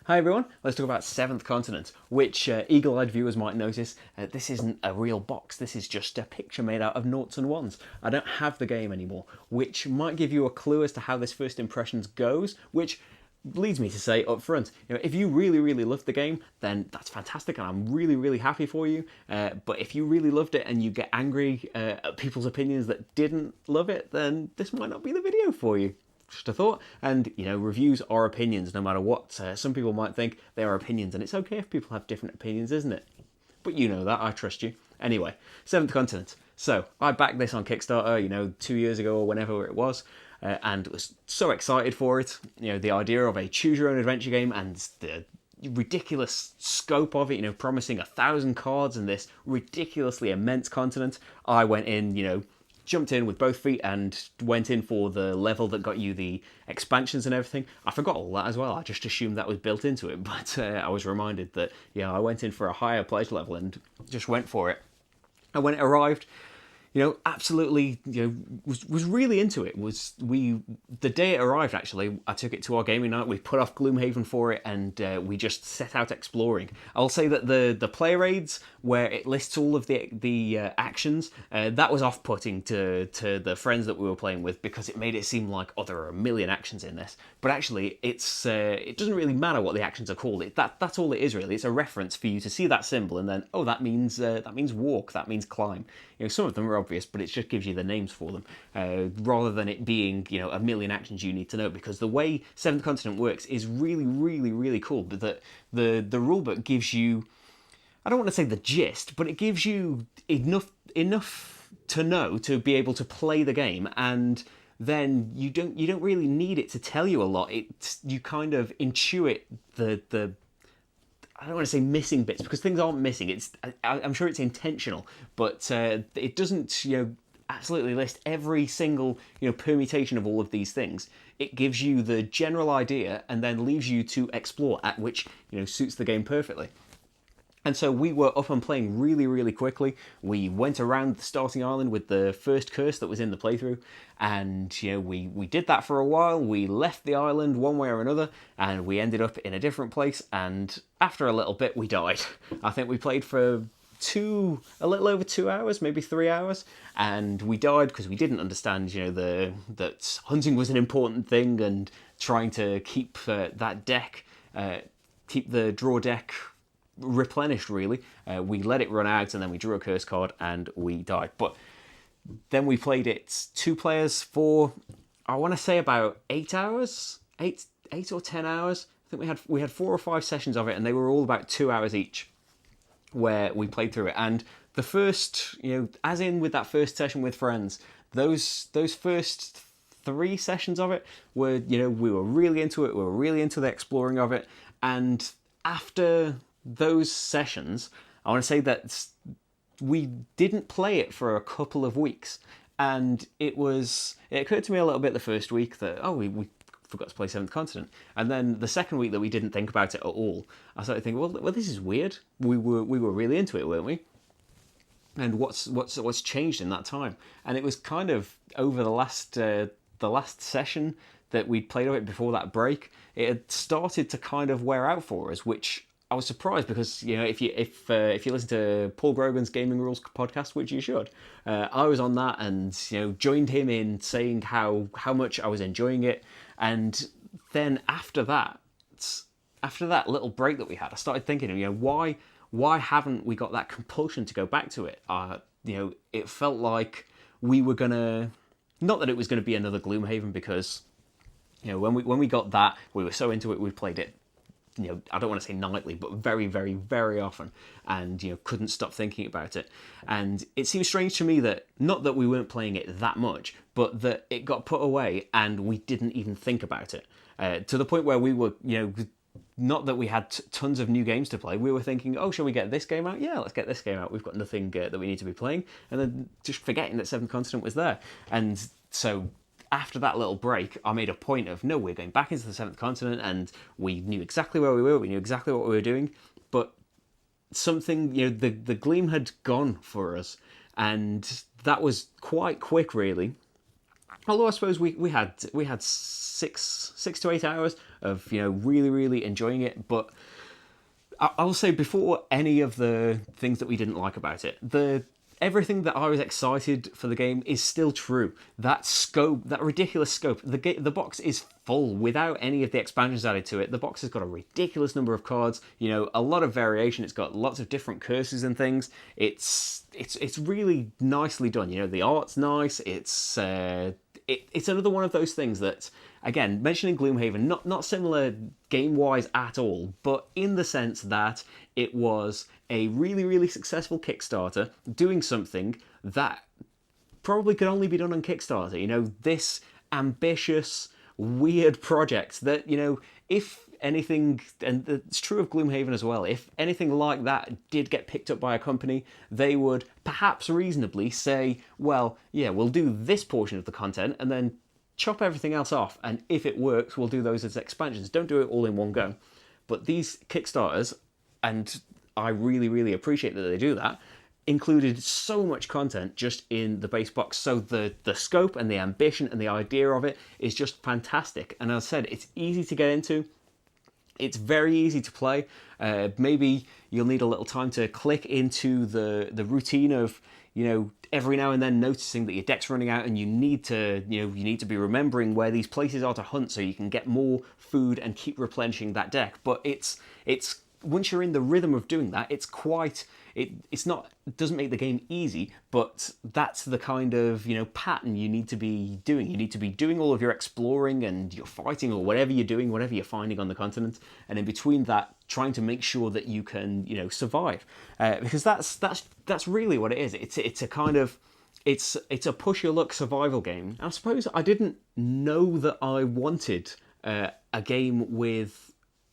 Hi everyone, let's talk about Seventh Continent, which eagle-eyed viewers might notice, this isn't a real box, this is just a picture made out of noughts and ones. I don't have the game anymore, which might give you a clue as to how this first impressions goes, which leads me to say up front, if you really loved the game, then that's fantastic and I'm really happy for you. But if you really loved it and you get angry at people's opinions that didn't love it, then this might not be the video for you. Just a thought. And reviews are opinions no matter what. Some people might think they are opinions, and it's okay if people have different opinions, isn't it? But you know that, I trust you. Anyway, Seventh Continent. So I backed this on Kickstarter 2 years ago or whenever it was, and was so excited for it. The idea of a choose your own adventure game and the ridiculous scope of it, promising 1,000 cards in this ridiculously immense continent. I went in, jumped in with both feet and went in for the level that got you the expansions and everything. I forgot all that as well. I just assumed that was built into it, but I was reminded that, I went in for a higher pledge level and just went for it. And when it arrived, absolutely, was really into it. The day it arrived, actually, I took it to our gaming night. We put off Gloomhaven for it, and we just set out exploring. I'll say that the player aids, where it lists all of the actions, that was off-putting to the friends that we were playing with, because it made it seem like, there are a million actions in this. But actually, it doesn't really matter what the actions are called. That's all it is, really. It's a reference for you to see that symbol, and then, that means walk, that means climb. Some of them are obvious, but it just gives you the names for them, rather than it being, a million actions you need to know, because the way Seventh Continent works is really cool, but that the rulebook gives you, I don't want to say the gist, but it gives you enough to know to be able to play the game, and then you don't really need it to tell you a lot. You kind of intuit the I don't want to say missing bits, because things aren't missing. I'm sure it's intentional, but it doesn't absolutely list every single permutation of all of these things. It gives you the general idea and then leaves you to explore, at which suits the game perfectly. And so we were up and playing really quickly. We went around the starting island with the first curse that was in the playthrough, and we did that for a while. We left the island one way or another, and we ended up in a different place, and after a little bit we died. I think we played for a little over 2 hours, maybe 3 hours, and we died because we didn't understand that hunting was an important thing, and trying to keep that deck, keep the draw deck replenished, really. We let it run out, and then we drew a curse card and we died. But then we played it 2 players for, I want to say, about 8 hours, 8 or 10 hours. I think we had 4 or 5 sessions of it, and they were all about 2 hours each, where we played through it. And the first, as in with that first session with friends, those first 3 sessions of it were, we were really into it. We were really into the exploring of it. And after those sessions, I want to say that we didn't play it for a couple of weeks, and it occurred to me a little bit the first week that we forgot to play Seventh Continent, and then the second week that we didn't think about it at all, I started thinking, well, this is weird. We were really into it, weren't we? And what's changed in that time? And it was kind of over the last session that we'd played of it before that break, it had started to kind of wear out for us, which I was surprised, because if you listen to Paul Grogan's Gaming Rules podcast, which you should, I was on that and joined him in saying how much I was enjoying it. And then after that little break that we had, I started thinking, why haven't we got that compulsion to go back to it? It felt like we were gonna, not that it was gonna be another Gloomhaven, because when we got that, we were so into it, we played it, I don't want to say nightly, but very often, and couldn't stop thinking about it. And it seems strange to me that, not that we weren't playing it that much, but that it got put away and we didn't even think about it, to the point where we were, not that we had tons of new games to play, we were thinking, shall we get this game out? Yeah, let's get this game out. We've got nothing that we need to be playing, and then just forgetting that Seventh Continent was there. And so after that little break, I made a point of, no, we're going back into the Seventh Continent, and we knew exactly where we were, we knew exactly what we were doing, but something, the gleam had gone for us, and that was quite quick, really. Although I suppose we had 6 to 8 hours of really really enjoying it. But I'll say before any of the things that we didn't like about it, the everything that I was excited for the game is still true. That scope, that ridiculous scope, the box is full without any of the expansions added to it. The box has got a ridiculous number of cards, a lot of variation. It's got lots of different curses and things. It's really nicely done. The art's nice. It's another one of those things that, again, mentioning Gloomhaven, not similar game-wise at all, but in the sense that it was a really, really successful Kickstarter doing something that probably could only be done on Kickstarter. This ambitious, weird project that, if anything, and it's true of Gloomhaven as well, if anything like that did get picked up by a company, they would perhaps reasonably say, well, yeah, we'll do this portion of the content and then chop everything else off, and if it works, we'll do those as expansions. Don't do it all in one go. But these Kickstarters, and I really, really appreciate that they do that, included so much content just in the base box. So the scope and the ambition and the idea of it is just fantastic. And as I said, it's easy to get into. It's very easy to play. Maybe you'll need a little time to click into the routine of, every now and then noticing that your deck's running out and you need to be remembering where these places are to hunt so you can get more food and keep replenishing that deck. But it's once you're in the rhythm of doing that, it doesn't make the game easy, but that's the kind of pattern you need to be doing. You need to be doing all of your exploring and your fighting or whatever you're doing, whatever you're finding on the continent, and in between that, trying to make sure that you can survive, because that's really what it is. It's a kind of it's a push your luck survival game. I suppose I didn't know that I wanted a game with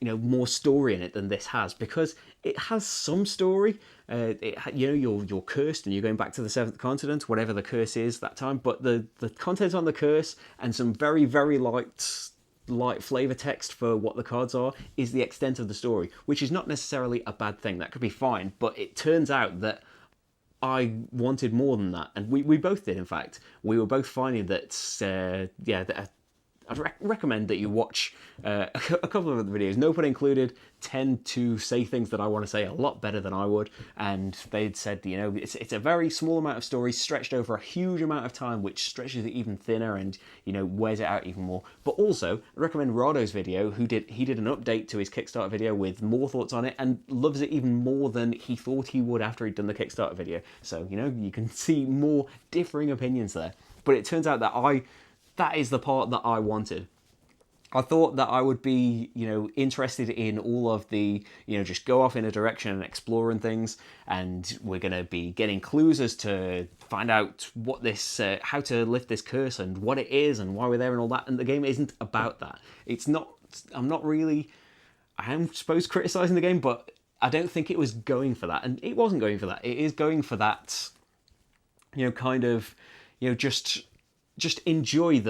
more story in it than this has, because it has some story. You're cursed and you're going back to the seventh continent, whatever the curse is that time. But the content on the curse and some very very light flavor text for what the cards are is the extent of the story, which is not necessarily a bad thing. That could be fine, but it turns out that I wanted more than that, and we both did. In fact, we were both finding that that I'd recommend that you watch a couple of the videos. No Pun Included tend to say things that I want to say a lot better than I would, and they'd said it's a very small amount of story stretched over a huge amount of time, which stretches it even thinner and wears it out even more. But also, I recommend Rado's video. He did an update to his Kickstarter video with more thoughts on it and loves it even more than he thought he would after he'd done the Kickstarter video. So you can see more differing opinions there. But it turns out that is the part that I wanted. I thought that I would be, interested in all of the, just go off in a direction and exploring things, and we're going to be getting clues as to find out what this, how to lift this curse and what it is and why we're there and all that. And the game isn't about that. It's not. I'm not really. I am supposed criticizing the game, but I don't think it was going for that, and it wasn't going for that. It is going for that, kind of, just enjoy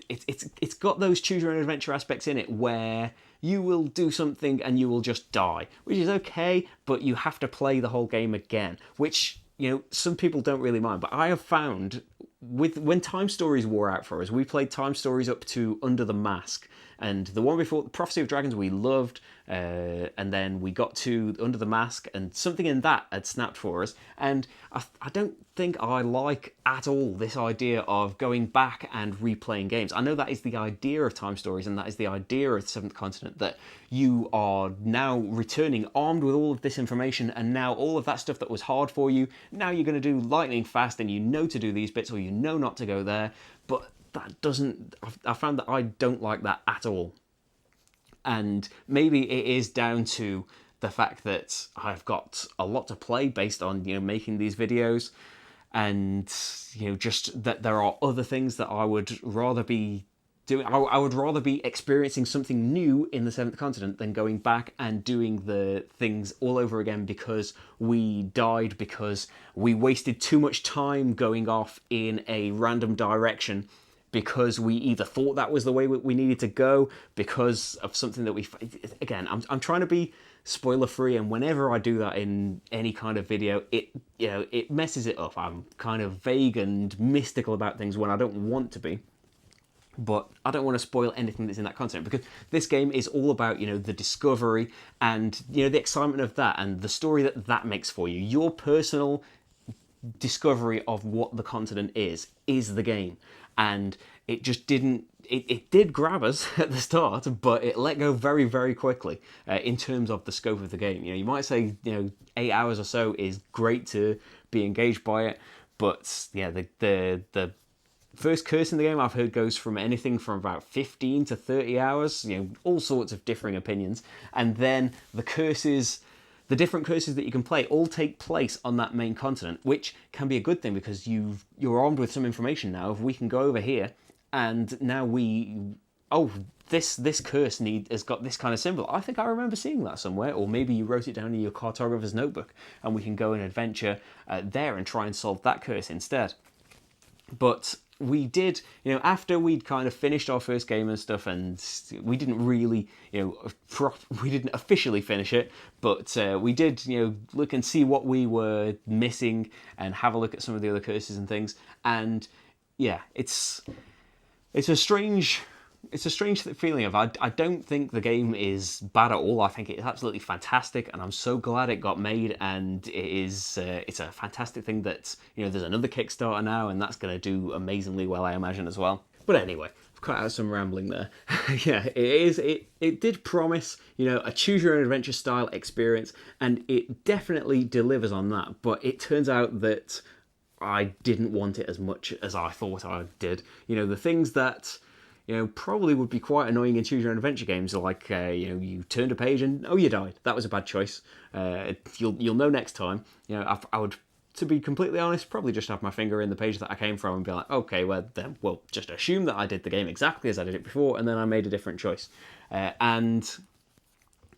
it's got those choose your own adventure aspects in it where you will do something and you will just die, which is okay, but you have to play the whole game again, which some people don't really mind. But I have found when Time Stories wore out for us, we played Time Stories up to Under the Mask, and the one before, Prophecy of Dragons, we loved, and then we got to Under the Mask, and something in that had snapped for us. And I don't think I like at all this idea of going back and replaying games. I know that is the idea of Time Stories, and that is the idea of the Seventh Continent, that you are now returning armed with all of this information, and now all of that stuff that was hard for you, now you're going to do lightning fast, and to do these bits, or not to go there. But that doesn't. I found that I don't like that at all, and maybe it is down to the fact that I've got a lot to play based on making these videos, and just that there are other things that I would rather be doing. I would rather be experiencing something new in the Seventh Continent than going back and doing the things all over again because we died, because we wasted too much time going off in a random direction because we either thought that was the way we needed to go, because of something that again, I'm trying to be spoiler free, and whenever I do that in any kind of video, it messes it up. I'm kind of vague and mystical about things when I don't want to be. But I don't want to spoil anything that's in that content, because this game is all about, the discovery and, the excitement of that and the story that makes for you. Your personal discovery of what the continent is the game. And it just didn't, it did grab us at the start, but it let go very, very quickly in terms of the scope of the game. You might say, 8 hours or so is great to be engaged by it, but yeah, the first curse in the game I've heard goes from anything from about 15 to 30 hours, all sorts of differing opinions. And then the different curses that you can play all take place on that main continent, which can be a good thing because you're armed with some information now. If we can go over here and now this curse has got this kind of symbol. I think I remember seeing that somewhere, or maybe you wrote it down in your cartographer's notebook, and we can go and adventure there and try and solve that curse instead. But we did, after we'd kind of finished our first game and stuff, and we didn't really, we didn't officially finish it, but we did, look and see what we were missing and have a look at some of the other curses and things. And yeah, it's a strange feeling of, I don't think the game is bad at all. I think it's absolutely fantastic, and I'm so glad it got made, and it's a fantastic thing that, there's another Kickstarter now, and that's going to do amazingly well, I imagine, as well. But anyway, I've cut out some rambling there. Yeah, it did promise, a choose your own adventure style experience, and it definitely delivers on that, but it turns out that I didn't want it as much as I thought I did. The things that probably would be quite annoying in choose your own adventure games, like you turned a page and you died. That was a bad choice. You'll know next time. I would, to be completely honest, probably just have my finger in the page that I came from and be like, okay, well then we'll just assume that I did the game exactly as I did it before, and then I made a different choice. And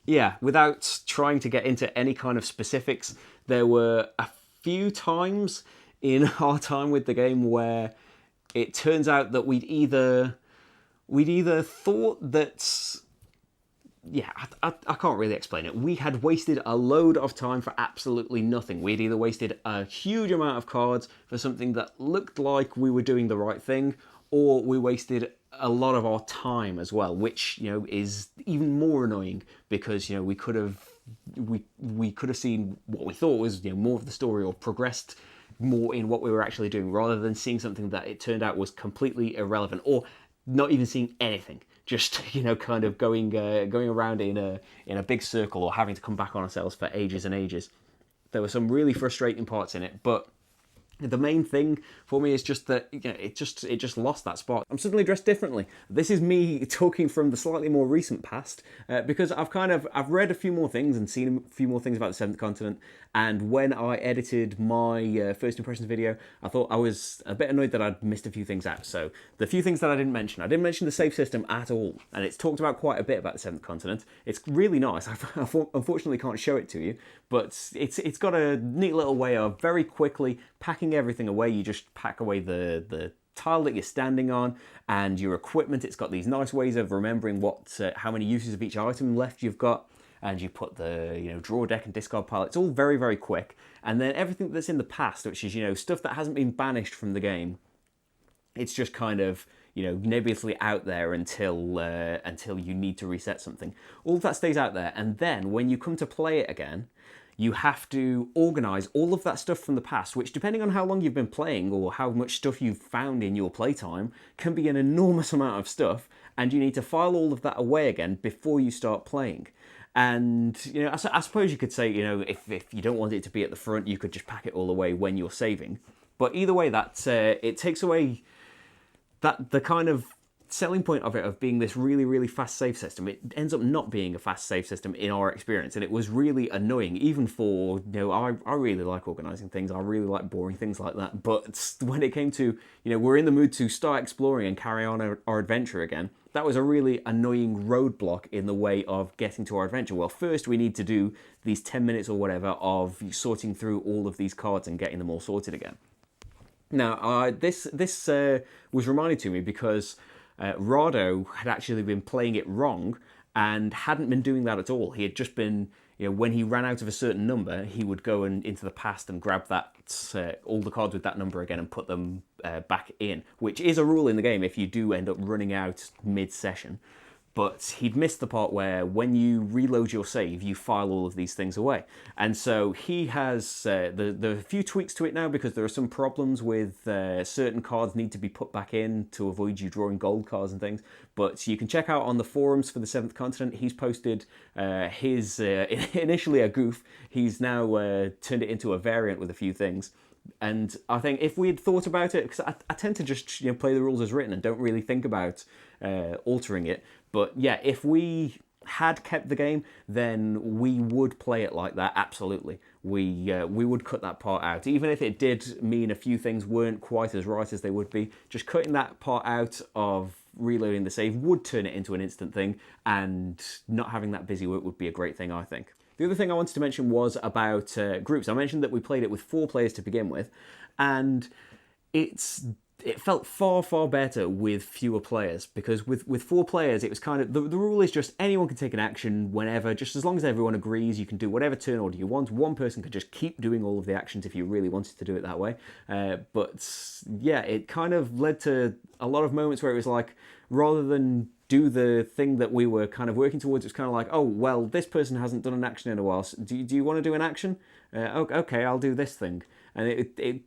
yeah, without trying to get into any kind of specifics, there were a few times in our time with the game where it turns out that we'd either thought that, I can't really explain it. We had wasted a load of time for absolutely nothing. We'd either wasted a huge amount of cards for something that looked like we were doing the right thing, or we wasted a lot of our time as well, which, is even more annoying because, we could have seen what we thought was, more of the story, or progressed more in what we were actually doing, rather than seeing something that it turned out was completely irrelevant, or not even seeing anything, just kind of going around in a big circle, or having to come back on ourselves for ages and ages. There were some really frustrating parts in it, but the main thing for me is just that it just lost that spot. I'm suddenly dressed differently. This is me talking from the slightly more recent past, because I've read a few more things and seen a few more things about the Seventh Continent. And when I edited my first impressions video, I thought I was a bit annoyed that I'd missed a few things out. So the few things that I didn't mention the save system at all, and it's talked about quite a bit about the Seventh Continent. It's really nice. I unfortunately can't show it to you, but it's got a neat little way of very quickly packing everything away. You just pack away the tile that you're standing on and your equipment. It's got these nice ways of remembering how many uses of each item left you've got, and you put the draw deck and discard pile. It's all very, very quick. And then everything that's in the past, which is stuff that hasn't been banished from the game, it's just kind of nebulously out there until you need to reset something. All of that stays out there, and then when you come to play it again, you have to organise all of that stuff from the past, which, depending on how long you've been playing or how much stuff you've found in your playtime, can be an enormous amount of stuff, and you need to file all of that away again before you start playing. And I suppose you could say, if you don't want it to be at the front, you could just pack it all away when you're saving. But either way, it takes away the kind of selling point of it, of being this really, really fast save system. It ends up not being a fast save system in our experience, and it was really annoying, even for, I really like organising things, I really like boring things like that, but when it came to, we're in the mood to start exploring and carry on our adventure again, that was a really annoying roadblock in the way of getting to our adventure. Well, first we need to do these 10 minutes or whatever of sorting through all of these cards and getting them all sorted again. Now, this was reminded to me because Rado had actually been playing it wrong and hadn't been doing that at all. He had just been, when he ran out of a certain number, he would go into the past and grab that all the cards with that number again and put them back in, which is a rule in the game if you do end up running out mid-session. But he'd missed the part where when you reload your save, you file all of these things away. And so he has, there are a few tweaks to it now because there are some problems with certain cards need to be put back in to avoid you drawing gold cards and things. But you can check out on the forums for the Seventh Continent, he's posted his, initially a goof, he's now turned it into a variant with a few things. And I think if we had thought about it, because I tend to just play the rules as written and don't really think about altering it. But yeah, if we had kept the game, then we would play it like that. Absolutely, we would cut that part out, even if it did mean a few things weren't quite as right as they would be. Just cutting that part out of reloading the save would turn it into an instant thing, and not having that busy work would be a great thing, I think. The other thing I wanted to mention was about groups. I mentioned that we played it with 4 players to begin with, and it felt far better with fewer players, because with 4 players it was kind of the rule is just anyone can take an action whenever, just as long as everyone agrees. You can do whatever turn order you want. One person could just keep doing all of the actions if you really wanted to do it that way. But yeah, it kind of led to a lot of moments where it was like, rather than do the thing that we were kind of working towards, it's kind of like, oh, well, this person hasn't done an action in a while. So do you want to do an action? Okay, I'll do this thing. And it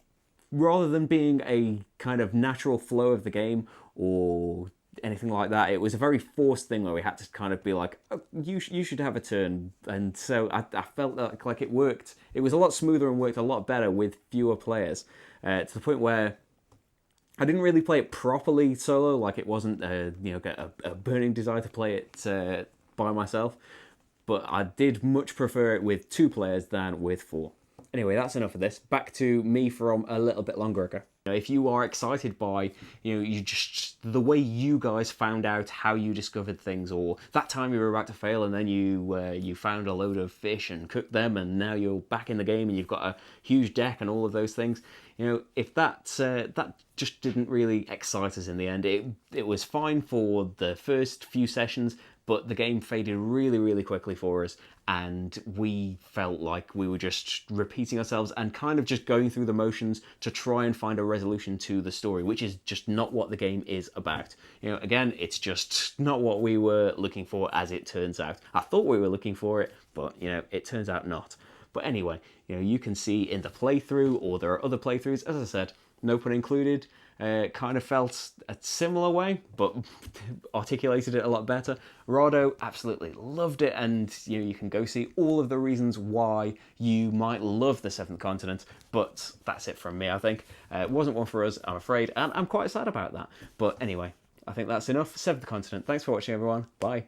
rather than being a kind of natural flow of the game or anything like that, it was a very forced thing where we had to kind of be like, oh, you should have a turn. And so I felt like it worked. It was a lot smoother and worked a lot better with fewer players, to the point where I didn't really play it properly solo. Like, it wasn't a burning desire to play it by myself, but I did much prefer it with 2 players than with 4. Anyway, that's enough of this. Back to me from a little bit longer ago. If you are excited by, the way you guys found out how you discovered things, or that time you were about to fail and then you found a load of fish and cooked them, and now you're back in the game and you've got a huge deck and all of those things. If that just didn't really excite us in the end. It was fine for the first few sessions, but the game faded really quickly for us, and we felt like we were just repeating ourselves and kind of just going through the motions to try and find a resolution to the story, which is just not what the game is about. Again, it's just not what we were looking for, as it turns out. I thought we were looking for it, but it turns out not. But anyway, you can see in the playthrough, or there are other playthroughs, as I said, no pun included, kind of felt a similar way, but articulated it a lot better. Rado absolutely loved it, and you can go see all of the reasons why you might love the Seventh Continent, but that's it from me, I think. It wasn't one for us, I'm afraid, and I'm quite sad about that. But anyway, I think that's enough. Seventh Continent. Thanks for watching, everyone. Bye.